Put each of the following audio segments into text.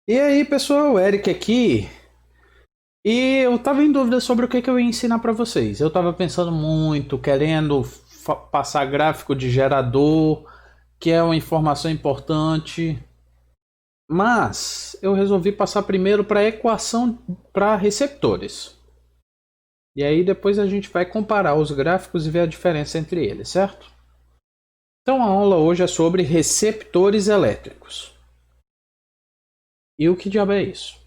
E aí, pessoal, Eric aqui. E eu tava em dúvida sobre o que eu ia ensinar para vocês. Eu tava pensando muito, querendo passar gráfico de gerador, que é uma informação importante, mas eu resolvi passar primeiro para equação para receptores. E aí depois a gente vai comparar os gráficos e ver a diferença entre eles, certo? Então a aula hoje é sobre receptores elétricos. E o que diabo é isso?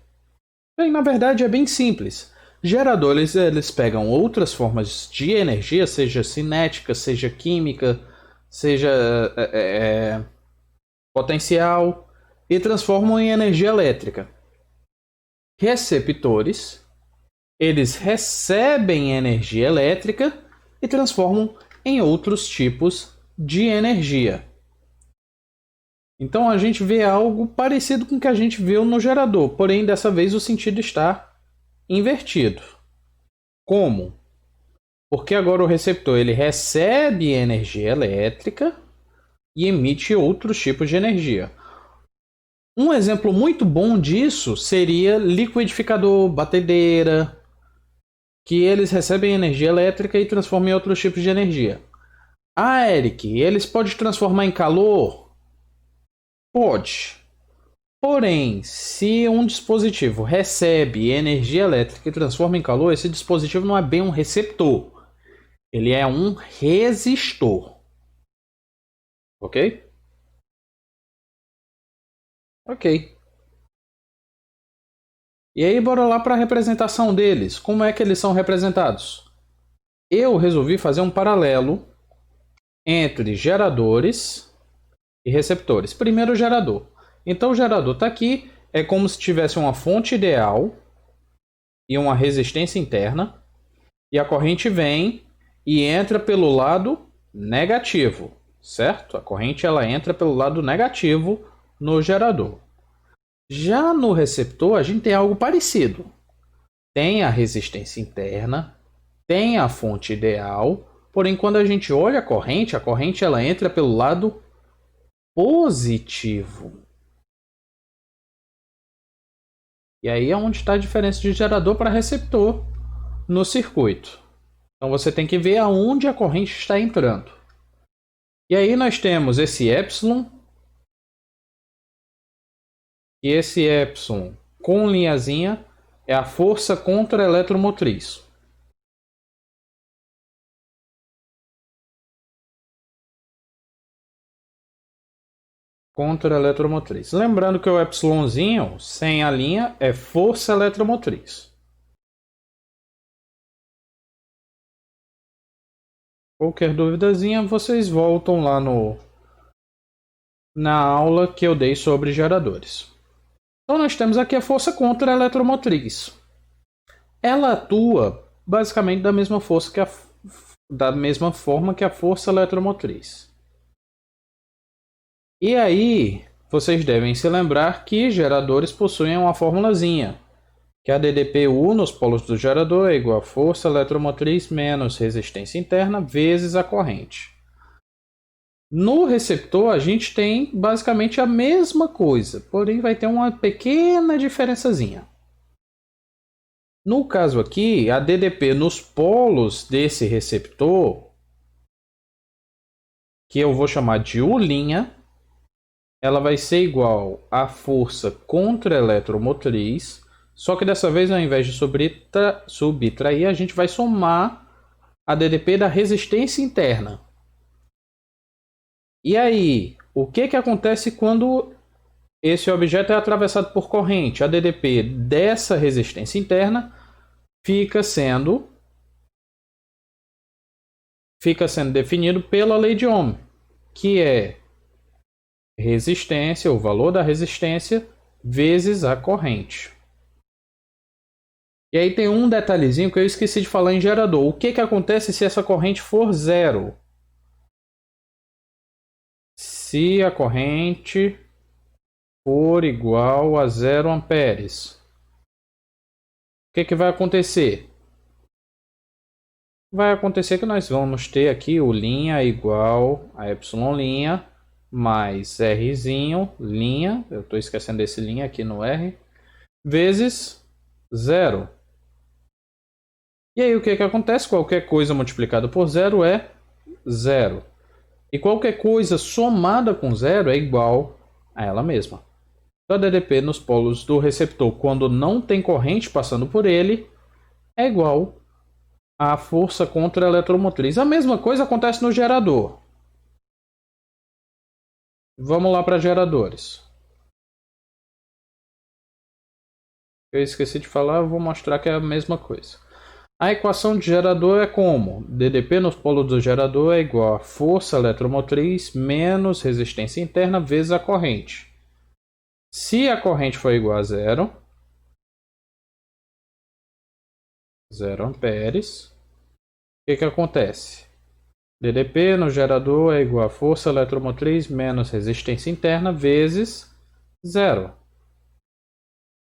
Bem, na verdade é bem simples. Geradores, eles pegam outras formas de energia, seja cinética, seja química, seja potencial, e transformam em energia elétrica. Receptores, eles recebem energia elétrica e transformam em outros tipos de energia. Então a gente vê algo parecido com o que a gente viu no gerador, porém dessa vez o sentido está invertido. Como? Porque agora o receptor ele recebe energia elétrica e emite outros tipos de energia. Um exemplo muito bom disso seria liquidificador, batedeira, que eles recebem energia elétrica e transformam em outros tipos de energia. Ah, Eric, eles podem transformar em calor? Pode. Porém, se um dispositivo recebe energia elétrica e transforma em calor, esse dispositivo não é bem um receptor. Ele é um resistor. Ok? Ok. E aí, bora lá para a representação deles. Como é que eles são representados? Eu resolvi fazer um paralelo entre geradores e receptores. Primeiro, o gerador. Então, o gerador está aqui. É como se tivesse uma fonte ideal e uma resistência interna. E a corrente vem e entra pelo lado negativo, certo? A corrente ela entra pelo lado negativo no gerador. Já no receptor, a gente tem algo parecido. Tem a resistência interna, tem a fonte ideal, porém quando a gente olha a corrente ela entra pelo lado positivo. E aí é onde está a diferença de gerador para receptor no circuito. Então você tem que ver aonde a corrente está entrando. E aí nós temos esse epsilon, e esse epsilon com linhazinha é a força contra-eletromotriz. Contra-eletromotriz. Lembrando que o epsilonzinho, sem a linha, é força eletromotriz. Qualquer duvidazinha, vocês voltam lá na aula que eu dei sobre geradores. Então nós temos aqui a força contra-eletromotriz. Ela atua basicamente da mesma forma que a força eletromotriz. E aí, vocês devem se lembrar que geradores possuem uma formulazinha, que a DDP-U nos polos do gerador é igual a força eletromotriz menos resistência interna vezes a corrente. No receptor, a gente tem basicamente a mesma coisa, porém vai ter uma pequena diferençazinha. No caso aqui, a DDP nos polos desse receptor, que eu vou chamar de U', ela vai ser igual à força contra-eletromotriz, só que dessa vez, ao invés de subtrair, a gente vai somar a DDP da resistência interna. E aí, o que acontece quando esse objeto é atravessado por corrente? A DDP dessa resistência interna fica sendo definido pela lei de Ohm, que é resistência, o valor da resistência, vezes a corrente. E aí tem um detalhezinho que eu esqueci de falar em gerador. O que acontece se essa corrente for zero? Se a corrente for igual a 0 amperes, o que vai acontecer? Vai acontecer que nós vamos ter aqui o linha igual a epsilon linha mais Rzinho, linha, eu estou esquecendo desse linha aqui no R, vezes 0. E aí o que acontece? Qualquer coisa multiplicada por 0 é 0. E qualquer coisa somada com 0 é igual a ela mesma. Então, a DDP nos polos do receptor, quando não tem corrente passando por ele, é igual à força contra a eletromotriz. A mesma coisa acontece no gerador. Vamos lá para geradores. Eu esqueci de falar, eu vou mostrar que é a mesma coisa. A equação de gerador é como? DDP nos polos do gerador é igual a força eletromotriz menos resistência interna vezes a corrente. Se a corrente for igual a 0 amperes, o que acontece? DDP no gerador é igual a força eletromotriz menos resistência interna vezes 0.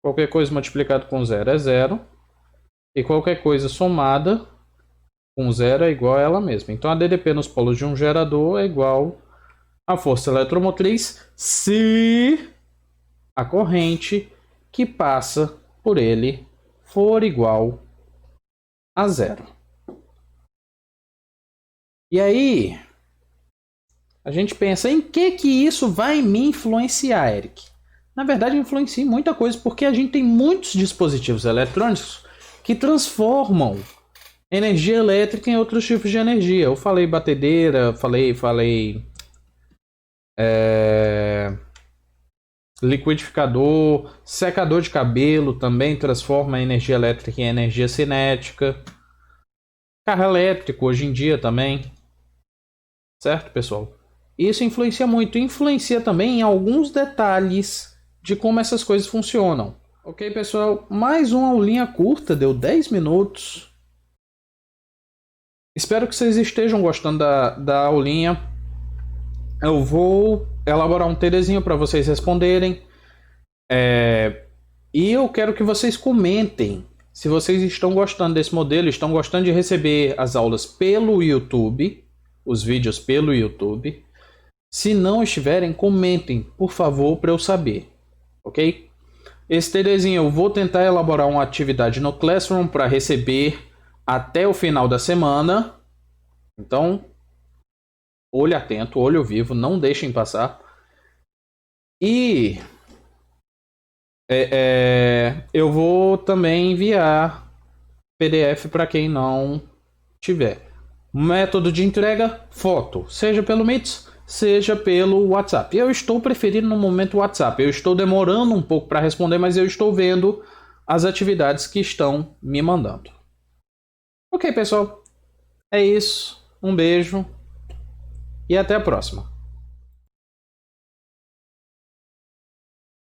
Qualquer coisa multiplicado com 0 é 0. E qualquer coisa somada com 0 é igual a ela mesma. Então a DDP nos polos de um gerador é igual à força eletromotriz se a corrente que passa por ele for igual a 0. E aí, a gente pensa em que isso vai me influenciar, Eric? Na verdade, influencia em muita coisa, porque a gente tem muitos dispositivos eletrônicos que transformam energia elétrica em outros tipos de energia. Eu falei batedeira, falei liquidificador, secador de cabelo também transforma a energia elétrica em energia cinética. Carro elétrico hoje em dia também. Certo, pessoal? Isso influencia muito. Influencia também em alguns detalhes de como essas coisas funcionam. Ok, pessoal? Mais uma aulinha curta, deu 10 minutos. Espero que vocês estejam gostando da aulinha. Eu vou elaborar um TDzinho para vocês responderem. E eu quero que vocês comentem se vocês estão gostando desse modelo, estão gostando de receber as aulas pelo YouTube, os vídeos pelo YouTube. Se não estiverem, comentem, por favor, para eu saber. Ok? Esse TDzinho eu vou tentar elaborar uma atividade no Classroom para receber até o final da semana. Então, olho atento, olho vivo, não deixem passar. E eu vou também enviar PDF para quem não tiver. Método de entrega, foto, seja pelo Meet, seja pelo WhatsApp. Eu estou preferindo no momento o WhatsApp. Eu estou demorando um pouco para responder, mas eu estou vendo as atividades que estão me mandando. Ok, pessoal. É isso. Um beijo e até a próxima.